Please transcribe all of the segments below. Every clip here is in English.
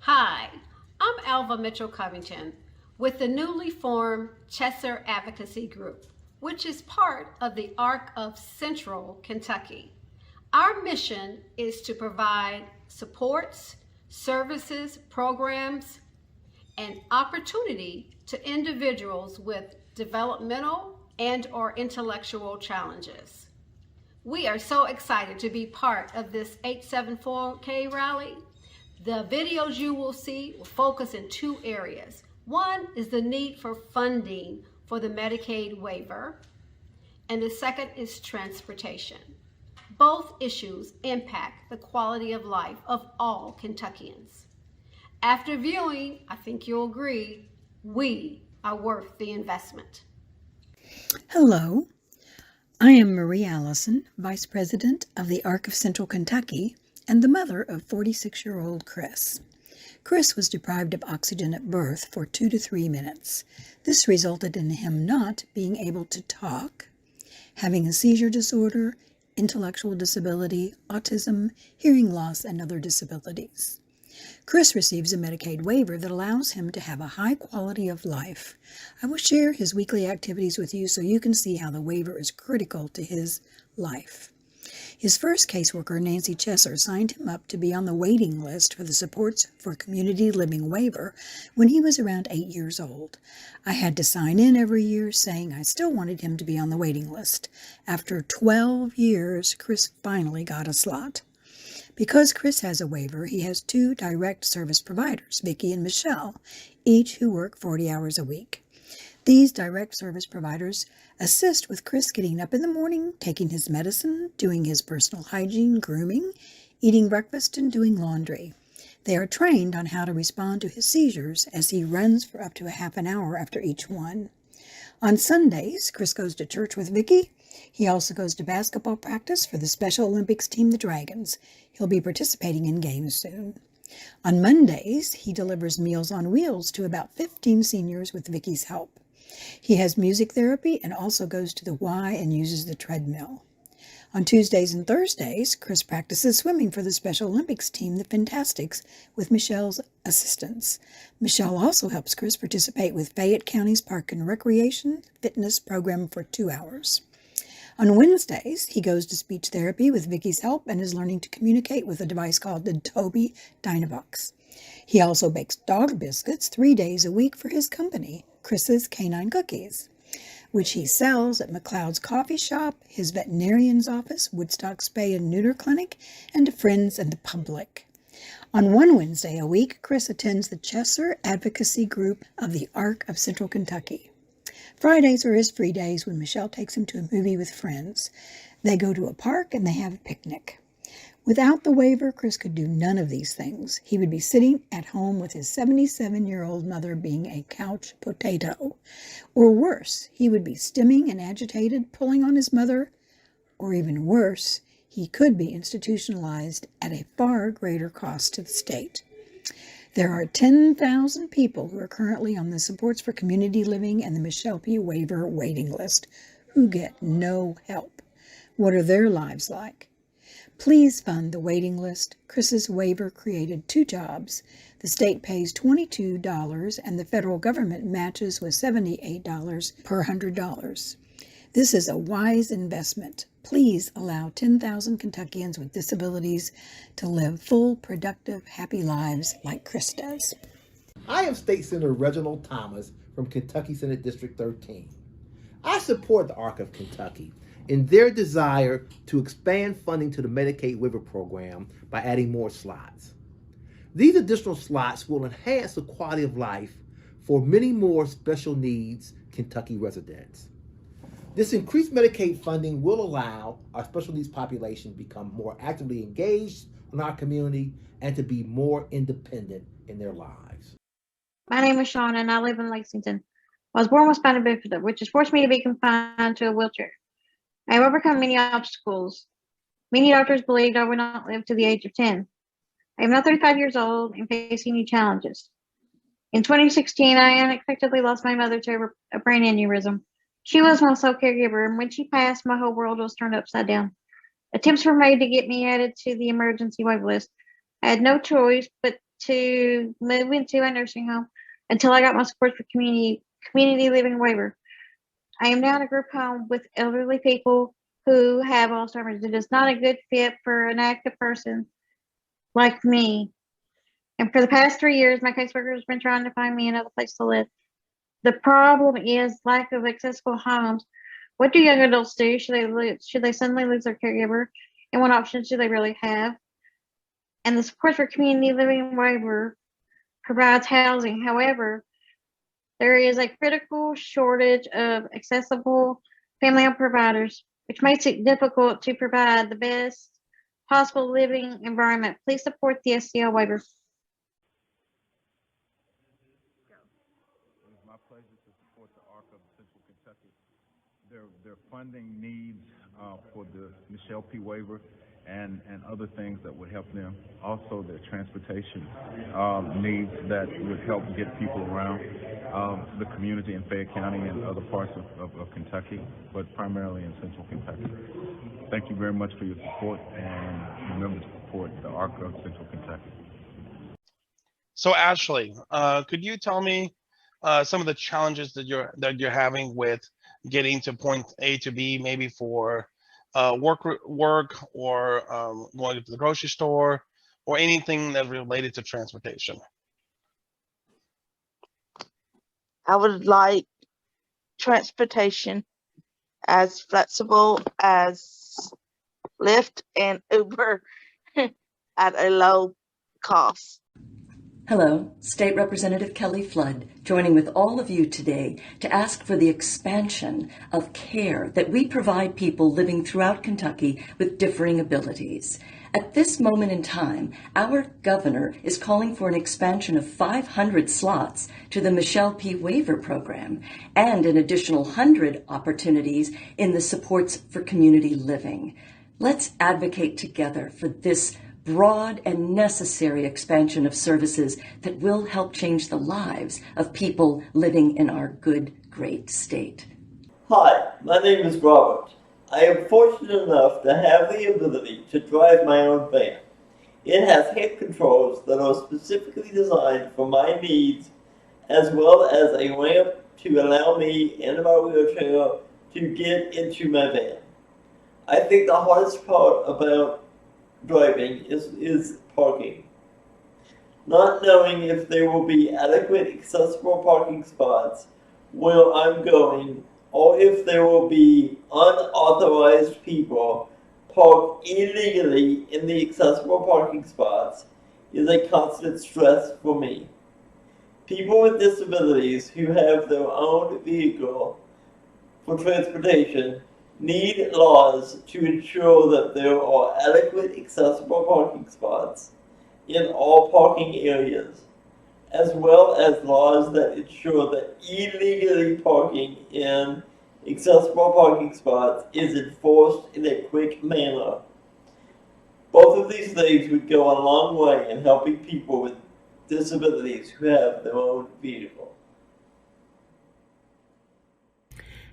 Hi, I'm Alva Mitchell Covington with the newly formed Chesser Advocacy Group, which is part of the Arc of Central Kentucky. Our mission is to provide supports, services, programs, and opportunity to individuals with developmental and or intellectual challenges. We are so excited to be part of this 874K rally. The videos you will see will focus in two areas. One is the need for funding for the Medicaid waiver, and the second is transportation. Both issues impact the quality of life of all Kentuckians. After viewing, I think you'll agree, we are worth the investment. Hello, I am Marie Allison, Vice President of the Arc of Central Kentucky and the mother of 46-year-old Chris. Chris was deprived of oxygen at birth for 2 to 3 minutes. This resulted in him not being able to talk, having a seizure disorder, intellectual disability, autism, hearing loss, and other disabilities. Chris receives a Medicaid waiver that allows him to have a high quality of life. I will share his weekly activities with you so you can see how the waiver is critical to his life. His first caseworker, Nancy Chesser, signed him up to be on the waiting list for the Supports for Community Living waiver when he was around 8 years old. I had to sign in every year saying I still wanted him to be on the waiting list. After 12 years, Chris finally got a slot. Because Chris has a waiver, he has 2 direct service providers, Vicki and Michelle, each who work 40 hours a week. These direct service providers assist with Chris getting up in the morning, taking his medicine, doing his personal hygiene, grooming, eating breakfast, and doing laundry. They are trained on how to respond to his seizures as he runs for up to a half an hour after each one. On Sundays, Chris goes to church with Vicki. He also goes to basketball practice for the Special Olympics team, the Dragons. He'll be participating in games soon. On Mondays, he delivers Meals on Wheels to about 15 seniors with Vicki's help. He has music therapy and also goes to the Y and uses the treadmill. On Tuesdays and Thursdays, Chris practices swimming for the Special Olympics team, the Fantastics, with Michelle's assistance. Michelle also helps Chris participate with Fayette County's Park and Recreation Fitness program for 2 hours. On Wednesdays, he goes to speech therapy with Vicki's help and is learning to communicate with a device called the Toby Dynavox. He also bakes dog biscuits 3 days a week for his company, Chris's Canine Cookies, which he sells at McLeod's Coffee Shop, his veterinarian's office, Woodstock Spay and Neuter Clinic, and to friends and the public. On one Wednesday a week, Chris attends the Chesser Advocacy Group of the Arc of Central Kentucky. Fridays are his free days when Michelle takes him to a movie with friends. They go to a park and they have a picnic. Without the waiver, Chris could do none of these things. He would be sitting at home with his 77-year-old mother being a couch potato. Or worse, he would be stimming and agitated, pulling on his mother. Or even worse, he could be institutionalized at a far greater cost to the state. There are 10,000 people who are currently on the Supports for Community Living and the Michelle P. Waiver waiting list who get no help. What are their lives like? Please fund the waiting list. Chris's waiver created 2 jobs. The state pays $22 and the federal government matches with $78 per $100. This is a wise investment. Please allow 10,000 Kentuckians with disabilities to live full, productive, happy lives like Chris does. I am State Senator Reginald Thomas from Kentucky Senate District 13. I support the Arc of Kentucky in their desire to expand funding to the Medicaid waiver program by adding more slots. These additional slots will enhance the quality of life for many more special needs Kentucky residents. This increased Medicaid funding will allow our special needs population to become more actively engaged in our community and to be more independent in their lives. My name is Sean and I live in Lexington. I was born with spina bifida, which has forced me to be confined to a wheelchair. I have overcome many obstacles. Many doctors believed I would not live to the age of 10. I am now 35 years old and facing new challenges. In 2016, I unexpectedly lost my mother to a brain aneurysm. She was my sole caregiver, and when she passed, my whole world was turned upside down. Attempts were made to get me added to the emergency wait list. I had no choice but to move into a nursing home until I got my support for community living waiver. I am now in a group home with elderly people who have Alzheimer's. It is not a good fit for an active person like me. And for the past 3 years, my caseworker has been trying to find me another place to live. The problem is lack of accessible homes. What do young adults do? Should they suddenly lose their caregiver? And what options do they really have? And the support for community living waiver provides housing. However, there is a critical shortage of accessible family home providers, which makes it difficult to provide the best possible living environment. Please support the SCL waiver. It is my pleasure to support the ARC of Central Kentucky. Their funding needs for the Michelle P. waiver and other things that would help them. Also, their transportation needs that would help get people around the community in Fayette County and other parts of Kentucky, but primarily in Central Kentucky. Thank you very much for your support, and remember to support the ARC of Central Kentucky. So Ashley, could you tell me some of the challenges that you're having with getting to point A to B, maybe for work or going to the grocery store or anything that's related to transportation? I would like transportation as flexible as Lyft and Uber at a low cost. Hello, State Representative Kelly Flood, joining with all of you today to ask for the expansion of care that we provide people living throughout Kentucky with differing abilities. At this moment in time, our governor is calling for an expansion of 500 slots to the Michelle P. waiver program and an additional 100 opportunities in the supports for community living. Let's advocate together for this broad and necessary expansion of services that will help change the lives of people living in our good, great state. Hi, my name is Robert. I am fortunate enough to have the ability to drive my own van. It has head controls that are specifically designed for my needs, as well as a ramp to allow me in my wheelchair to get into my van. I think the hardest part about driving is parking. Not knowing if there will be adequate accessible parking spots where I'm going, or if there will be unauthorized people park illegally in the accessible parking spots, is a constant stress for me. People with disabilities who have their own vehicle for transportation need laws to ensure that there are adequate accessible parking spots in all parking areas, as well as laws that ensure that illegally parking in accessible parking spots is enforced in a quick manner. Both of these things would go a long way in helping people with disabilities who have their own vehicle.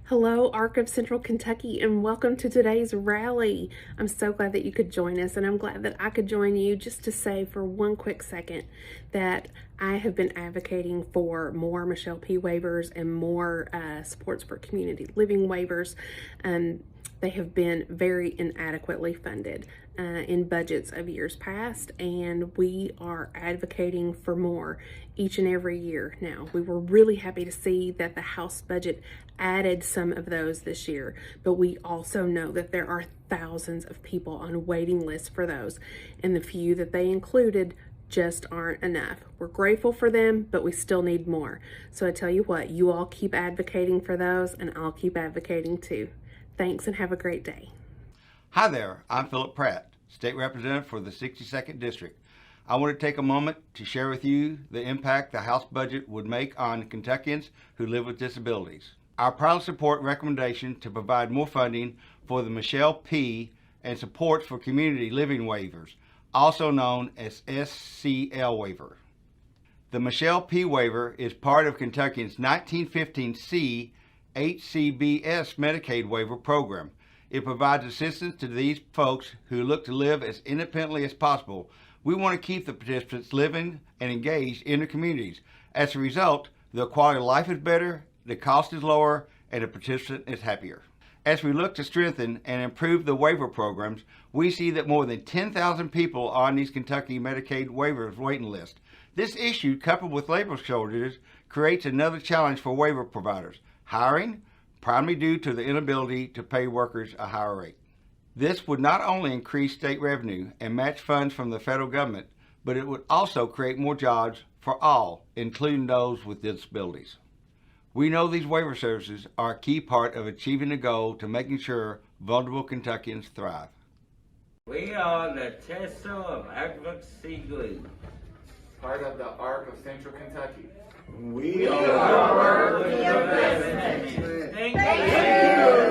Hello, ARC of Central Kentucky, and welcome to today's rally. I'm so glad that you could join us, and I'm glad that I could join you just to say for one quick second that I have been advocating for more Michelle P. waivers and more supports for community living waivers. They have been very inadequately funded in budgets of years past, and we are advocating for more each and every year now. We were really happy to see that the House budget added some of those this year, but we also know that there are thousands of people on waiting lists for those, and the few that they included just aren't enough. We're grateful for them, but we still need more. So I tell you what, you all keep advocating for those, and I'll keep advocating too. Thanks and have a great day. Hi there, I'm Philip Pratt, State Representative for the 62nd District. I want to take a moment to share with you the impact the House budget would make on Kentuckians who live with disabilities. I proudly support recommendation to provide more funding for the Michelle P. and support for community living waivers, also known as SCL waiver. The Michelle P. waiver is part of Kentucky's 1915 C HCBS Medicaid waiver program. It provides assistance to these folks who look to live as independently as possible We want to keep the participants living and engaged in their communities. As a result, the quality of life is better, the cost is lower, and the participant is happier. As we look to strengthen and improve the waiver programs, we see that more than 10,000 people are on these Kentucky Medicaid waivers waiting list. This issue, coupled with labor shortages, creates another challenge for waiver providers: hiring, primarily due to the inability to pay workers a higher rate. This would not only increase state revenue and match funds from the federal government, but it would also create more jobs for all, including those with disabilities. We know these waiver services are a key part of achieving the goal to making sure vulnerable Kentuckians thrive. We are the Chester of Advocacy Group, part of the ARC of Central Kentucky. We are the investment. Thank you.